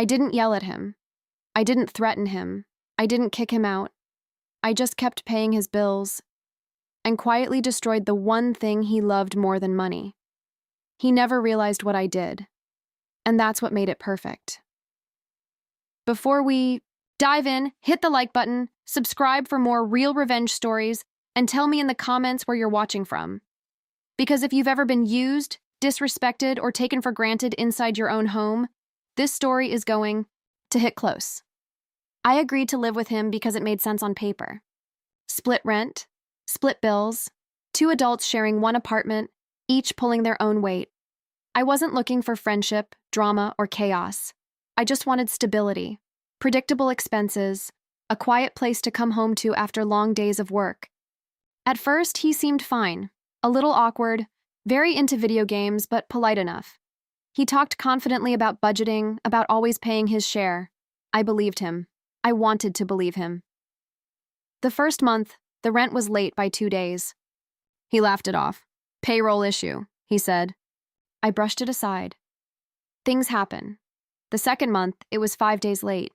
I didn't yell at him. I didn't threaten him. I didn't kick him out. I just kept paying his bills and quietly destroyed the one thing he loved more than money. He never realized what I did, and that's what made it perfect. Before we dive in, hit the like button, subscribe for more real revenge stories, and tell me in the comments where you're watching from. Because if you've ever been used, disrespected, or taken for granted inside your own home, this story is going to hit close. I agreed to live with him because it made sense on paper. Split rent, split bills, 2 adults sharing one apartment, each pulling their own weight. I wasn't looking for friendship, drama, or chaos. I just wanted stability, predictable expenses, a quiet place to come home to after long days of work. At first, he seemed fine, a little awkward, very into video games, but polite enough. He talked confidently about budgeting, about always paying his share. I believed him. I wanted to believe him. The first month, the rent was late by 2 days. He laughed it off. Payroll issue, he said. I brushed it aside. Things happen. The second month, it was 5 days late.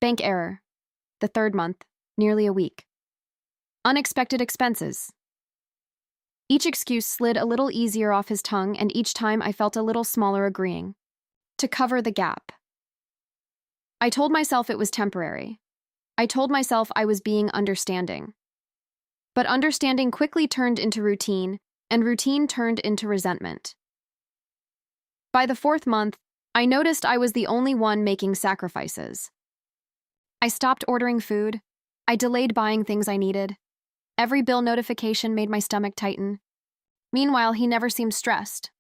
Bank error. The third month, nearly a week. Unexpected expenses. Each excuse slid a little easier off his tongue, and each time I felt a little smaller agreeing. To cover the gap. I told myself it was temporary. I told myself I was being understanding. But understanding quickly turned into routine, and routine turned into resentment. By the 4th month, I noticed I was the only one making sacrifices. I stopped ordering food. I delayed buying things I needed. Every bill notification made my stomach tighten. Meanwhile, he never seemed stressed.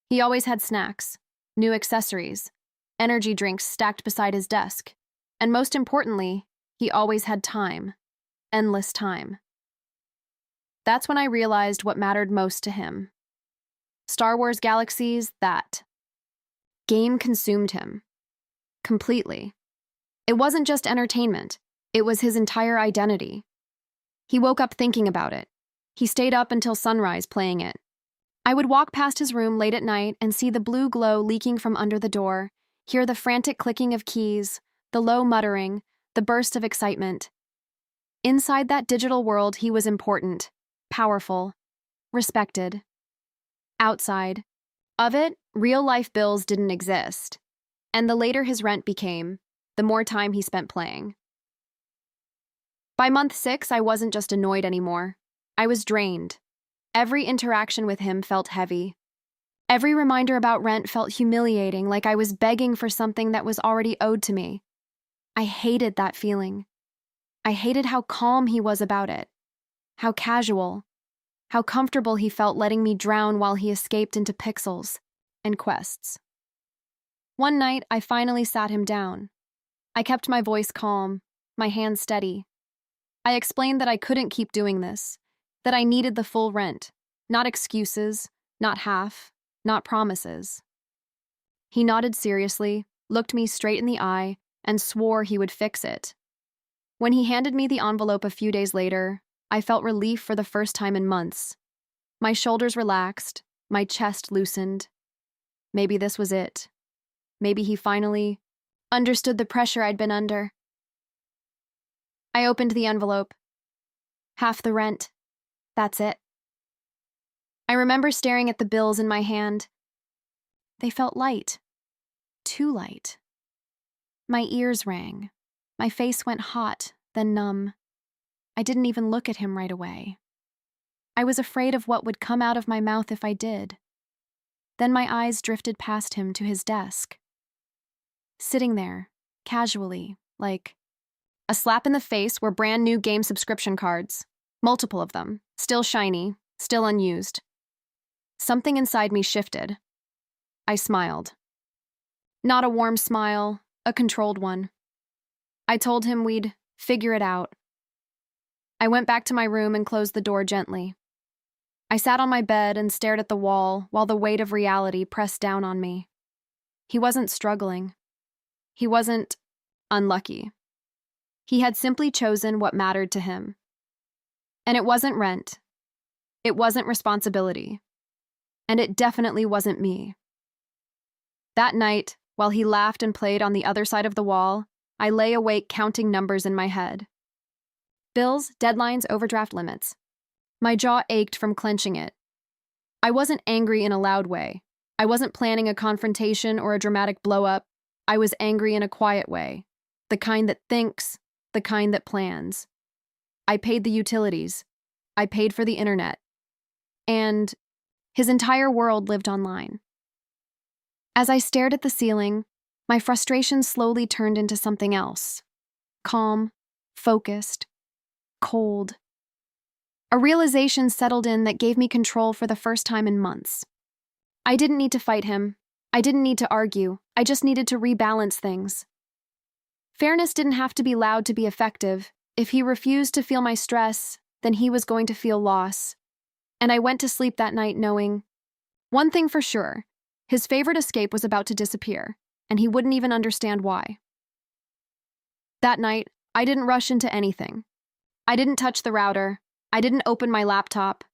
He always had snacks, new accessories, energy drinks stacked beside his desk, and most importantly, he always had time, endless time. That's when I realized what mattered most to him. Star Wars Galaxies, that game consumed him. Completely. It wasn't just entertainment, it was his entire identity. He woke up thinking about it. He stayed up until sunrise playing it. I would walk past his room late at night and see the blue glow leaking from under the door, hear the frantic clicking of keys, the low muttering, the burst of excitement. Inside that digital world, he was important, powerful, respected. Outside of it, real-life bills didn't exist, and the later his rent became, the more time he spent playing. By month 6, I wasn't just annoyed anymore. I was drained. Every interaction with him felt heavy. Every reminder about rent felt humiliating, like I was begging for something that was already owed to me. I hated that feeling. I hated how calm he was about it, how casual, how comfortable he felt letting me drown while he escaped into pixels and quests. One night, I finally sat him down. I kept my voice calm, my hands steady. I explained that I couldn't keep doing this, that I needed the full rent, not excuses, not half, not promises. He nodded seriously, looked me straight in the eye, and swore he would fix it. When he handed me the envelope a few days later, I felt relief for the first time in months. My shoulders relaxed, my chest loosened. Maybe this was it. Maybe he finally understood the pressure I'd been under. I opened the envelope. Half the rent. That's it. I remember staring at the bills in my hand. They felt light. Too light. My ears rang. My face went hot, then numb. I didn't even look at him right away. I was afraid of what would come out of my mouth if I did. Then my eyes drifted past him to his desk. Sitting there, casually, like a slap in the face were brand new game subscription cards. Multiple of them, still shiny, still unused. Something inside me shifted. I smiled. Not a warm smile, a controlled one. I told him we'd figure it out. I went back to my room and closed the door gently. I sat on my bed and stared at the wall while the weight of reality pressed down on me. He wasn't struggling. He wasn't unlucky. He had simply chosen what mattered to him. And it wasn't rent. It wasn't responsibility. And it definitely wasn't me. That night, While he laughed and played on the other side of the wall, I lay awake counting numbers in my head. Bills, deadlines, overdraft limits. My jaw ached from clenching it. I wasn't angry in a loud way. I wasn't planning a confrontation or a dramatic blow-up. I was angry in a quiet way. The kind that thinks, the kind that plans. I paid the utilities. I paid for the internet. And his entire world lived online. As I stared at the ceiling, my frustration slowly turned into something else. Calm, focused, cold. A realization settled in that gave me control for the first time in months. I didn't need to fight him. I didn't need to argue. I just needed to rebalance things. Fairness didn't have to be loud to be effective. If he refused to feel my stress, then he was going to feel loss. And I went to sleep that night knowing one thing for sure: his favorite escape was about to disappear, and he wouldn't even understand why. That night, I didn't rush into anything. I didn't touch the router. I didn't open my laptop.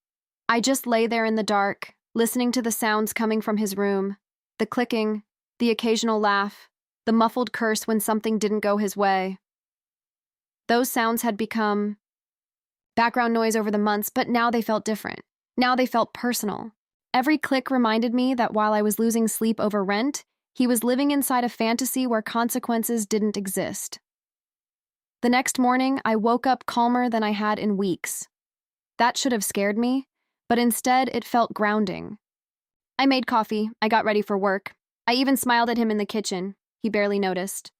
I just lay there in the dark, listening to the sounds coming from his room, the clicking, the occasional laugh, the muffled curse when something didn't go his way. Those sounds had become background noise over the months, but now they felt different. Now they felt personal. Every click reminded me that while I was losing sleep over rent, he was living inside a fantasy where consequences didn't exist. The next morning, I woke up calmer than I had in weeks. That should have scared me, but instead it felt grounding. I made coffee, I got ready for work. I even smiled at him in the kitchen. He barely noticed.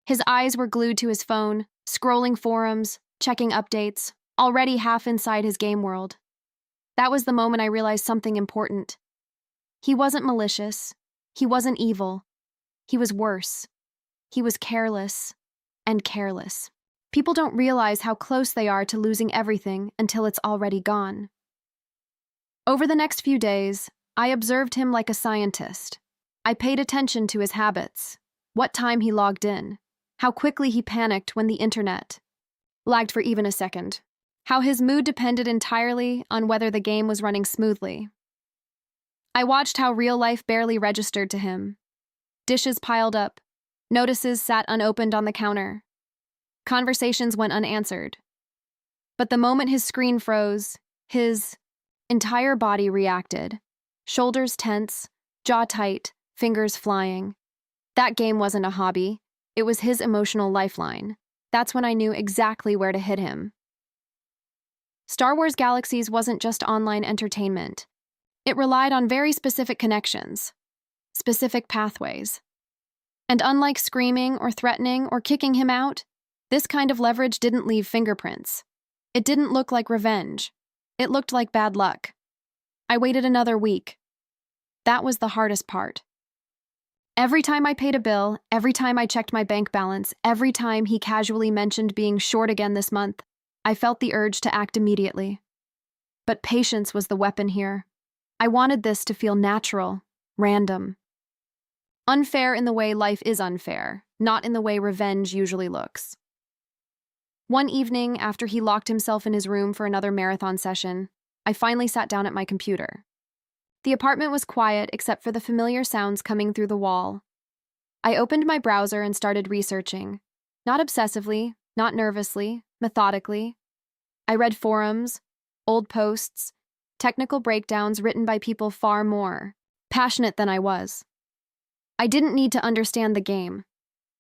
His eyes were glued to his phone, scrolling forums, checking updates, already half inside his game world. That was the moment I realized something important. He wasn't malicious. He wasn't evil. He was worse. He was careless and careless. People don't realize how close they are to losing everything until it's already gone. Over the next few days, I observed him like a scientist. I paid attention to his habits, what time he logged in, how quickly he panicked when the internet lagged for even a second, how his mood depended entirely on whether the game was running smoothly. I watched how real life barely registered to him. Dishes piled up, notices sat unopened on the counter. Conversations went unanswered. But the moment his screen froze, his entire body reacted. Shoulders tense, jaw tight, fingers flying. That game wasn't a hobby. It was his emotional lifeline. That's when I knew exactly where to hit him. Star Wars Galaxies wasn't just online entertainment. It relied on very specific connections, specific pathways. And unlike screaming or threatening or kicking him out, this kind of leverage didn't leave fingerprints. It didn't look like revenge. It looked like bad luck. I waited another week. That was the hardest part. Every time I paid a bill, every time I checked my bank balance, every time he casually mentioned being short again this month, I felt the urge to act immediately. But patience was the weapon here. I wanted this to feel natural, random. Unfair in the way life is unfair, not in the way revenge usually looks. One evening, after he locked himself in his room for another marathon session, I finally sat down at my computer. The apartment was quiet except for the familiar sounds coming through the wall. I opened my browser and started researching. Not obsessively, not nervously, methodically. I read forums, old posts, technical breakdowns written by people far more passionate than I was. I didn't need to understand the game.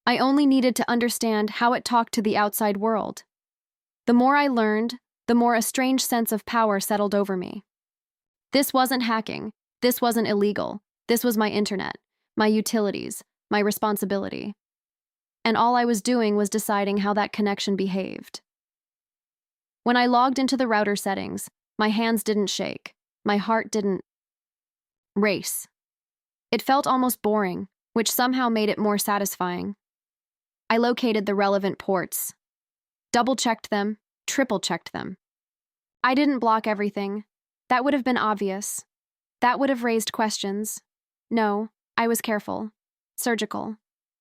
I only needed to understand how it talked to the outside world. The more I learned, the more a strange sense of power settled over me. This wasn't hacking. This wasn't illegal. This was my internet, my utilities, my responsibility. And all I was doing was deciding how that connection behaved. When I logged into the router settings, my hands didn't shake. My heart didn't race. It felt almost boring, which somehow made it more satisfying. I located the relevant ports, double-checked them, triple-checked them. I didn't block everything. That would have been obvious. That would have raised questions. No, I was careful, surgical.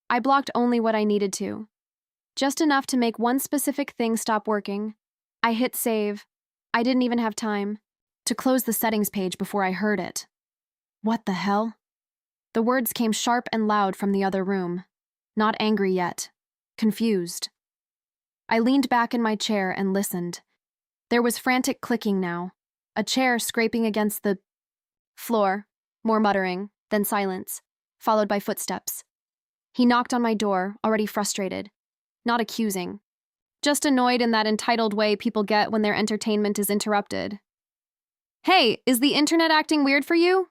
I blocked only what I needed to. Just enough to make one specific thing stop working. I hit save. I didn't even have time to close the settings page before I heard it. What the hell? The words came sharp and loud from the other room. Not angry yet. Confused. I leaned back in my chair and listened. There was frantic clicking now. A chair scraping against the floor. More muttering, then silence, followed by footsteps. He knocked on my door, already frustrated. Not accusing. Just annoyed in that entitled way people get when their entertainment is interrupted. "Hey, is the internet acting weird for you?"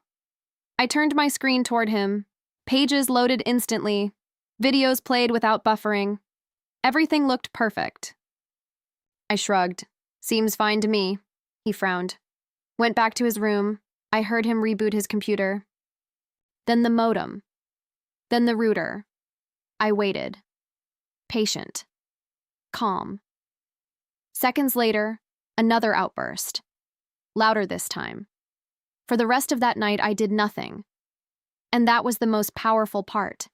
I turned my screen toward him. Pages loaded instantly. Videos played without buffering. Everything looked perfect. I shrugged. "Seems fine to me." He frowned. Went back to his room. I heard him reboot his computer. Then the modem. Then the router. I waited. Patient. Calm. Seconds later, another outburst. Louder this time. For the rest of that night, I did nothing. And that was the most powerful part.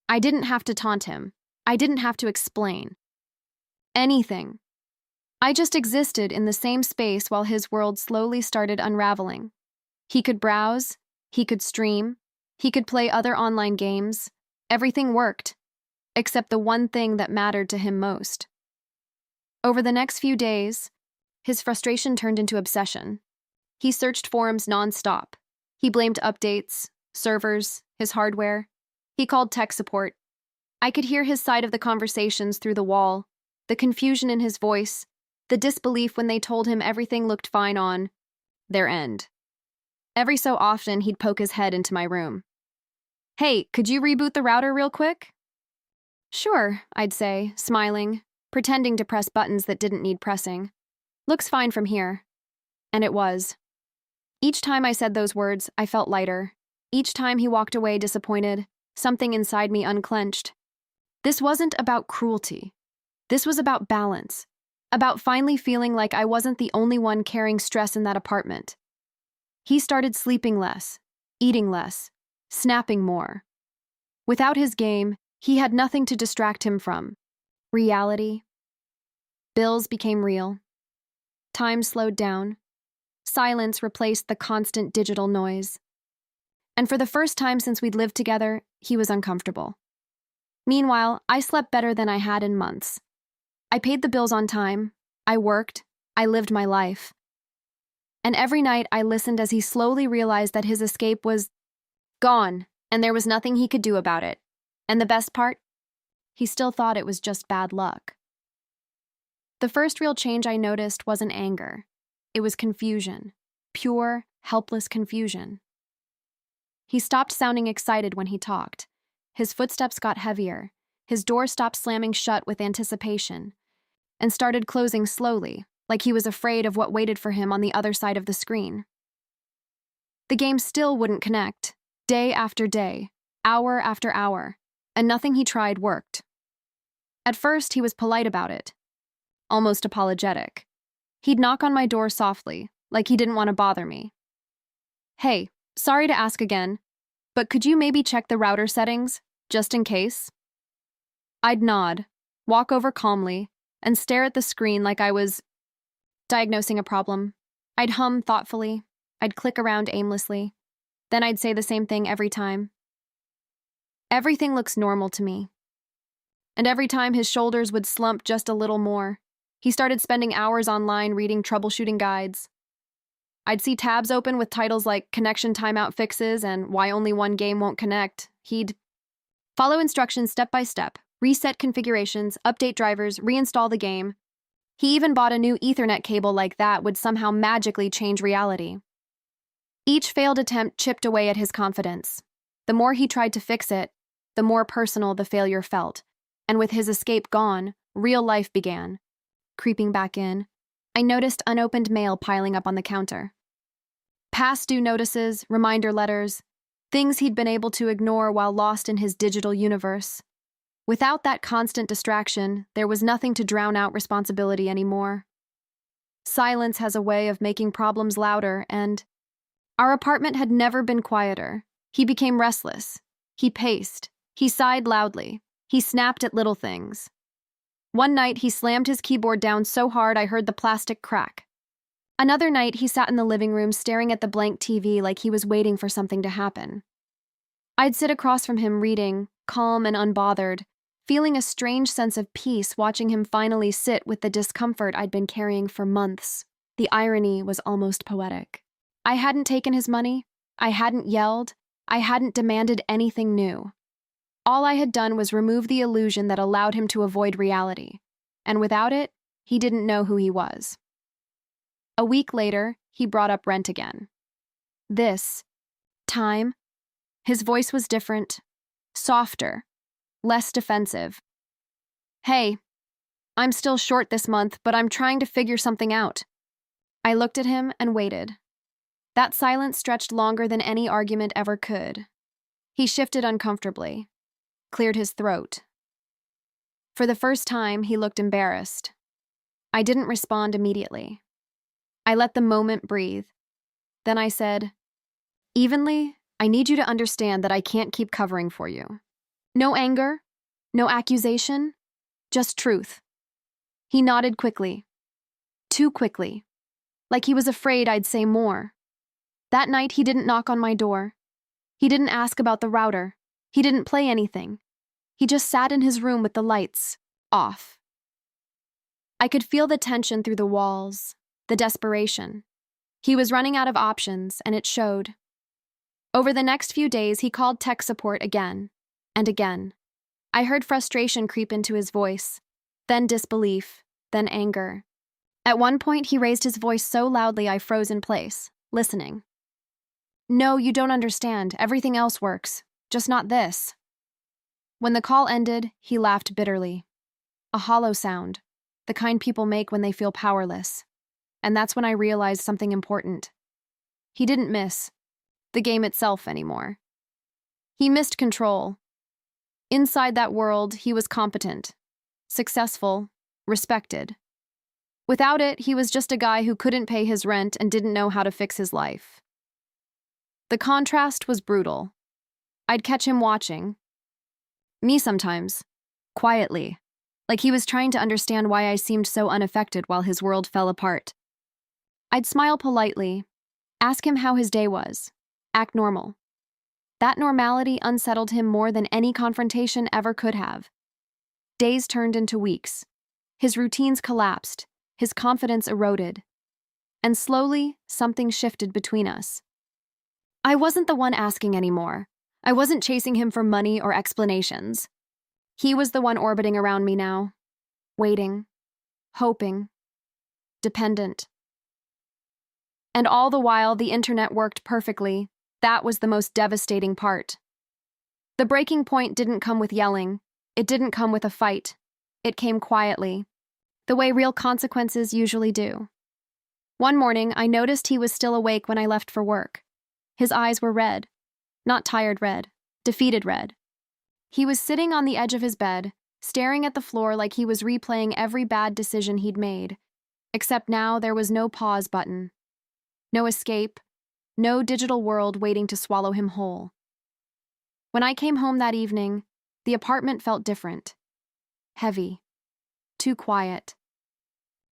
I didn't have to taunt him. I didn't have to explain. Anything. I just existed in the same space while his world slowly started unraveling. He could browse, he could stream, he could play other online games. Everything worked, except the one thing that mattered to him most. Over the next few days, his frustration turned into obsession. He searched forums nonstop. He blamed updates, servers, his hardware. He called tech support. I could hear his side of the conversations through the wall, the confusion in his voice, the disbelief when they told him everything looked fine on their end. Every so often, he'd poke his head into my room. "Hey, could you reboot the router real quick?" "Sure," I'd say, smiling, pretending to press buttons that didn't need pressing. "Looks fine from here." And it was. Each time I said those words, I felt lighter. Each time he walked away disappointed, something inside me unclenched. This wasn't about cruelty. This was about balance. About finally feeling like I wasn't the only one carrying stress in that apartment. He started sleeping less, eating less, snapping more. Without his game, he had nothing to distract him from. Reality. Bills became real. Time slowed down. Silence replaced the constant digital noise. And for the first time since we'd lived together, he was uncomfortable. Meanwhile, I slept better than I had in months. I paid the bills on time. I worked. I lived my life. And every night I listened as he slowly realized that his escape was gone, and there was nothing he could do about it. And the best part? He still thought it was just bad luck. The first real change I noticed wasn't anger. It was confusion. Pure, helpless confusion. He stopped sounding excited when he talked. His footsteps got heavier. His door stopped slamming shut with anticipation and started closing slowly, like he was afraid of what waited for him on the other side of the screen. The game still wouldn't connect, day after day, hour after hour, and nothing he tried worked. At first, he was polite about it, almost apologetic. He'd knock on my door softly, like he didn't want to bother me. "Hey, sorry to ask again, but could you maybe check the router settings, just in case?" I'd nod, walk over calmly, and stare at the screen like I was diagnosing a problem. I'd hum thoughtfully. I'd click around aimlessly. Then I'd say the same thing every time. Everything looks normal to me. And every time his shoulders would slump just a little more, he started spending hours online reading troubleshooting guides. I'd see tabs open with titles like Connection Timeout Fixes and Why Only One Game Won't Connect. He'd follow instructions step by step, reset configurations, update drivers, reinstall the game. He even bought a new Ethernet cable like that would somehow magically change reality. Each failed attempt chipped away at his confidence. The more he tried to fix it, the more personal the failure felt. And with his escape gone, real life began. Creeping back in, I noticed unopened mail piling up on the counter. Past due notices, reminder letters, things he'd been able to ignore while lost in his digital universe. Without that constant distraction, there was nothing to drown out responsibility anymore. Silence has a way of making problems louder, and our apartment had never been quieter. He became restless. He paced. He sighed loudly. He snapped at little things. One night, he slammed his keyboard down so hard I heard the plastic crack. Another night, he sat in the living room staring at the blank TV like he was waiting for something to happen. I'd sit across from him reading, calm and unbothered, feeling a strange sense of peace watching him finally sit with the discomfort I'd been carrying for months. The irony was almost poetic. I hadn't taken his money, I hadn't yelled, I hadn't demanded anything new. All I had done was remove the illusion that allowed him to avoid reality, and without it, he didn't know who he was. A week later, he brought up rent again. This time, his voice was different, softer, less defensive. "Hey, I'm still short this month, but I'm trying to figure something out." I looked at him and waited. That silence stretched longer than any argument ever could. He shifted uncomfortably, cleared his throat. For the first time, he looked embarrassed. I didn't respond immediately. I let the moment breathe. Then I said, "Evenly, I need you to understand that I can't keep covering for you. No anger, no accusation, just truth." He nodded quickly. Too quickly. Like he was afraid I'd say more. That night, he didn't knock on my door. He didn't ask about the router. He didn't play anything. He just sat in his room with the lights off. I could feel the tension through the walls, the desperation. He was running out of options, and it showed. Over the next few days, he called tech support again and again. I heard frustration creep into his voice, then disbelief, then anger. At one point, he raised his voice so loudly I froze in place, listening. "No, you don't understand. Everything else works. Just not this." When the call ended, he laughed bitterly. A hollow sound, the kind people make when they feel powerless. And that's when I realized something important. He didn't miss the game itself anymore. He missed control. Inside that world, he was competent, successful, respected. Without it, he was just a guy who couldn't pay his rent and didn't know how to fix his life. The contrast was brutal. I'd catch him watching. Me sometimes, quietly, like he was trying to understand why I seemed so unaffected while his world fell apart. I'd smile politely, ask him how his day was, act normal. That normality unsettled him more than any confrontation ever could have. Days turned into weeks. His routines collapsed, his confidence eroded. And slowly, something shifted between us. I wasn't the one asking anymore. I wasn't chasing him for money or explanations. He was the one orbiting around me now, waiting, hoping, dependent. And all the while, the internet worked perfectly. That was the most devastating part. The breaking point didn't come with yelling. It didn't come with a fight. It came quietly, the way real consequences usually do. One morning, I noticed he was still awake when I left for work. His eyes were red. Not tired red, defeated red. He was sitting on the edge of his bed, staring at the floor like he was replaying every bad decision he'd made. Except now there was no pause button. No escape. No digital world waiting to swallow him whole. When I came home that evening, the apartment felt different. Heavy. Too quiet.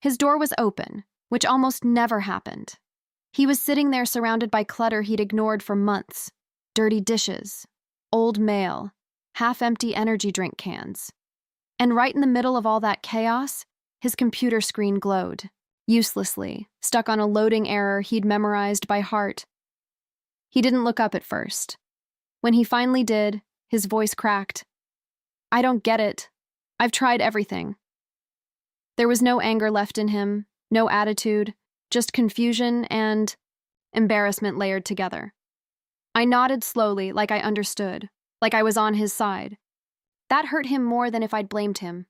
His door was open, which almost never happened. He was sitting there surrounded by clutter he'd ignored for months. Dirty dishes, old mail, half-empty energy drink cans. And right in the middle of all that chaos, his computer screen glowed, uselessly, stuck on a loading error he'd memorized by heart. He didn't look up at first. When he finally did, his voice cracked. "I don't get it. I've tried everything." There was no anger left in him, no attitude, just confusion and embarrassment layered together. I nodded slowly, like I understood, like I was on his side. That hurt him more than if I'd blamed him.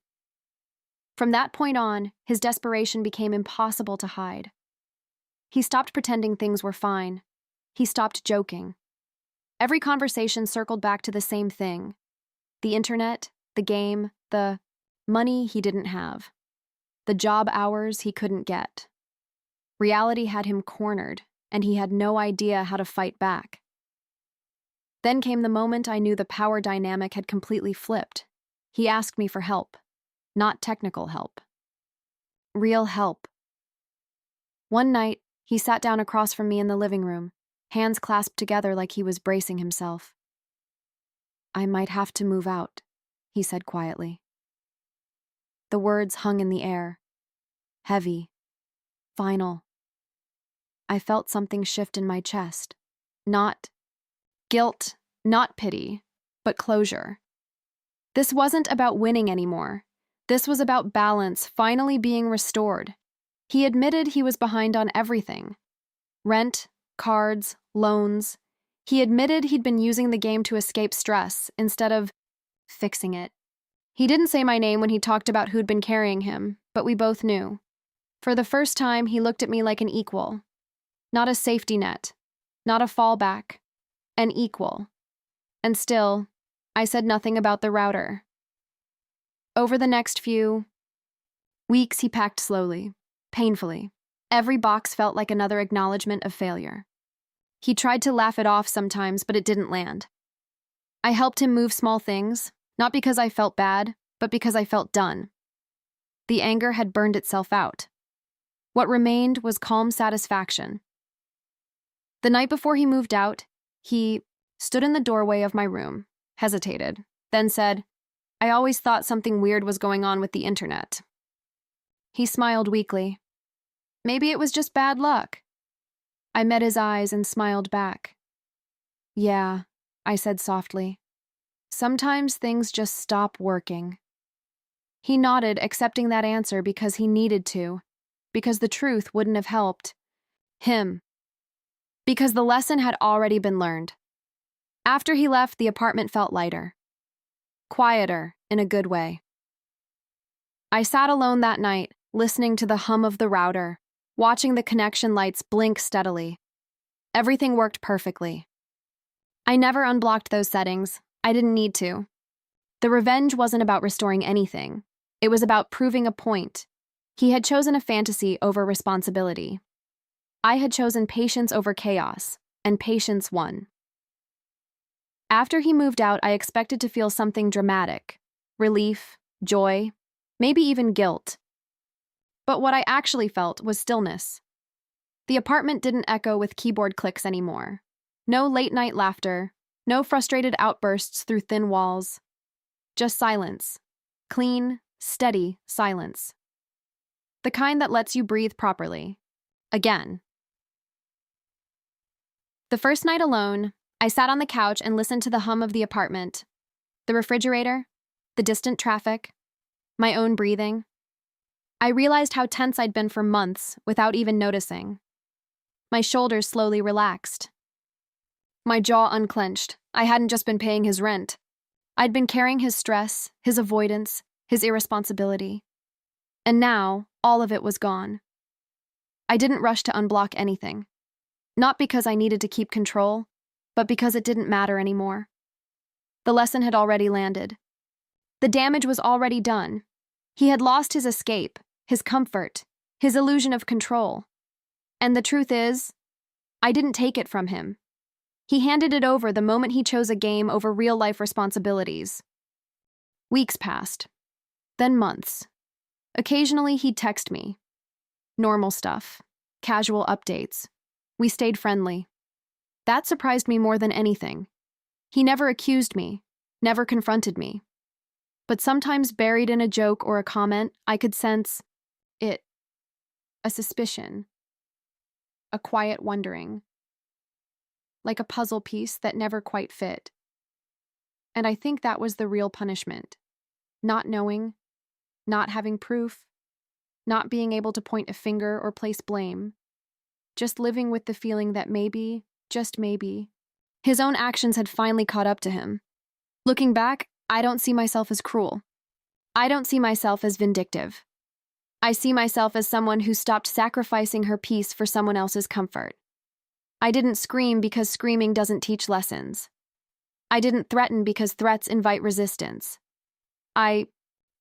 From that point on, his desperation became impossible to hide. He stopped pretending things were fine. He stopped joking. Every conversation circled back to the same thing. The internet, the game, the money he didn't have. The job hours he couldn't get. Reality had him cornered, and he had no idea how to fight back. Then came the moment I knew the power dynamic had completely flipped. He asked me for help. Not technical help. Real help. One night, he sat down across from me in the living room, hands clasped together like he was bracing himself. I might have to move out, he said quietly. The words hung in the air, heavy, final. I felt something shift in my chest. Not guilt, not pity, but closure. This wasn't about winning anymore. This was about balance finally being restored. He admitted he was behind on everything. Rent, cards, loans. He admitted he'd been using the game to escape stress instead of fixing it. He didn't say my name when he talked about who'd been carrying him, but we both knew. For the first time, he looked at me like an equal. Not a safety net, not a fallback, an equal. And still, I said nothing about the router. Over the next few weeks, he packed slowly, painfully. Every box felt like another acknowledgement of failure. He tried to laugh it off sometimes, but it didn't land. I helped him move small things, not because I felt bad, but because I felt done. The anger had burned itself out. What remained was calm satisfaction. The night before he moved out, he stood in the doorway of my room, hesitated, then said, "I always thought something weird was going on with the internet." He smiled weakly. Maybe it was just bad luck. I met his eyes and smiled back. "Yeah," I said softly. "Sometimes things just stop working." He nodded, accepting that answer because he needed to, because the truth wouldn't have helped him, because the lesson had already been learned. After he left, the apartment felt lighter. Quieter, in a good way. I sat alone that night, listening to the hum of the router, watching the connection lights blink steadily. Everything worked perfectly. I never unblocked those settings. I didn't need to. The revenge wasn't about restoring anything. It was about proving a point. He had chosen a fantasy over responsibility. I had chosen patience over chaos, and patience won. After he moved out, I expected to feel something dramatic. Relief, joy, maybe even guilt. But what I actually felt was stillness. The apartment didn't echo with keyboard clicks anymore. No late-night laughter, no frustrated outbursts through thin walls. Just silence. Clean, steady silence. The kind that lets you breathe properly. Again. The first night alone, I sat on the couch and listened to the hum of the apartment. The refrigerator, the distant traffic, my own breathing. I realized how tense I'd been for months without even noticing. My shoulders slowly relaxed. My jaw unclenched. I hadn't just been paying his rent. I'd been carrying his stress, his avoidance, his irresponsibility. And now, all of it was gone. I didn't rush to unblock anything. Not because I needed to keep control, but because it didn't matter anymore. The lesson had already landed. The damage was already done. He had lost his escape, his comfort, his illusion of control. And the truth is, I didn't take it from him. He handed it over the moment he chose a game over real-life responsibilities. Weeks passed, then months. Occasionally, he'd text me. Normal stuff, casual updates. We stayed friendly. That surprised me more than anything. He never accused me, never confronted me. But sometimes buried in a joke or a comment, I could sense it. A suspicion. A quiet wondering. Like a puzzle piece that never quite fit. And I think that was the real punishment. Not knowing, not having proof, not being able to point a finger or place blame. Just living with the feeling that maybe, just maybe, his own actions had finally caught up to him. Looking back, I don't see myself as cruel. I don't see myself as vindictive. I see myself as someone who stopped sacrificing her peace for someone else's comfort. I didn't scream because screaming doesn't teach lessons. I didn't threaten because threats invite resistance. I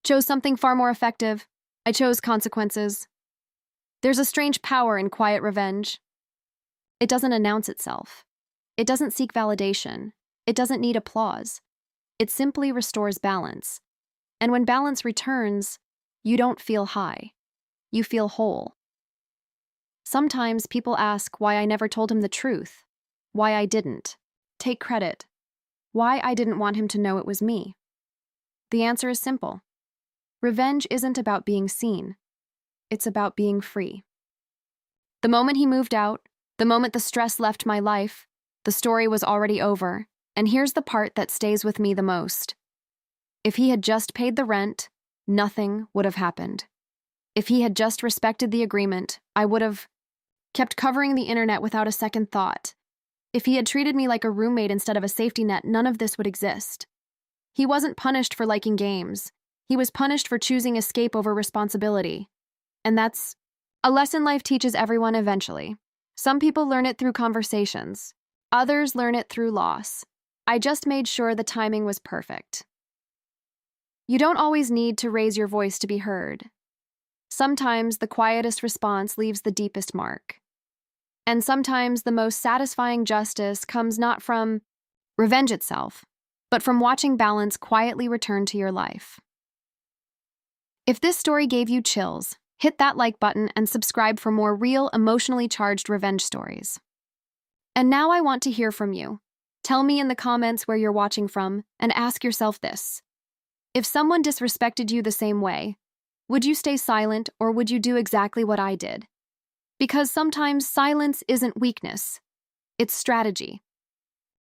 chose something far more effective. I chose consequences. There's a strange power in quiet revenge. It doesn't announce itself. It doesn't seek validation. It doesn't need applause. It simply restores balance. And when balance returns, you don't feel high. You feel whole. Sometimes people ask why I never told him the truth, why I didn't take credit, why I didn't want him to know it was me. The answer is simple. Revenge isn't about being seen. It's about being free. The moment he moved out, the moment the stress left my life, the story was already over, and here's the part that stays with me the most. If he had just paid the rent, nothing would have happened. If he had just respected the agreement, I would have kept covering the internet without a second thought. If he had treated me like a roommate instead of a safety net, none of this would exist. He wasn't punished for liking games. He was punished for choosing escape over responsibility. And that's a lesson life teaches everyone eventually. Some people learn it through conversations. Others learn it through loss. I just made sure the timing was perfect. You don't always need to raise your voice to be heard. Sometimes the quietest response leaves the deepest mark. And sometimes the most satisfying justice comes not from revenge itself, but from watching balance quietly return to your life. If this story gave you chills, hit that like button and subscribe for more real, emotionally charged revenge stories. And now I want to hear from you. Tell me in the comments where you're watching from, and ask yourself this. If someone disrespected you the same way, would you stay silent or would you do exactly what I did? Because sometimes silence isn't weakness, it's strategy.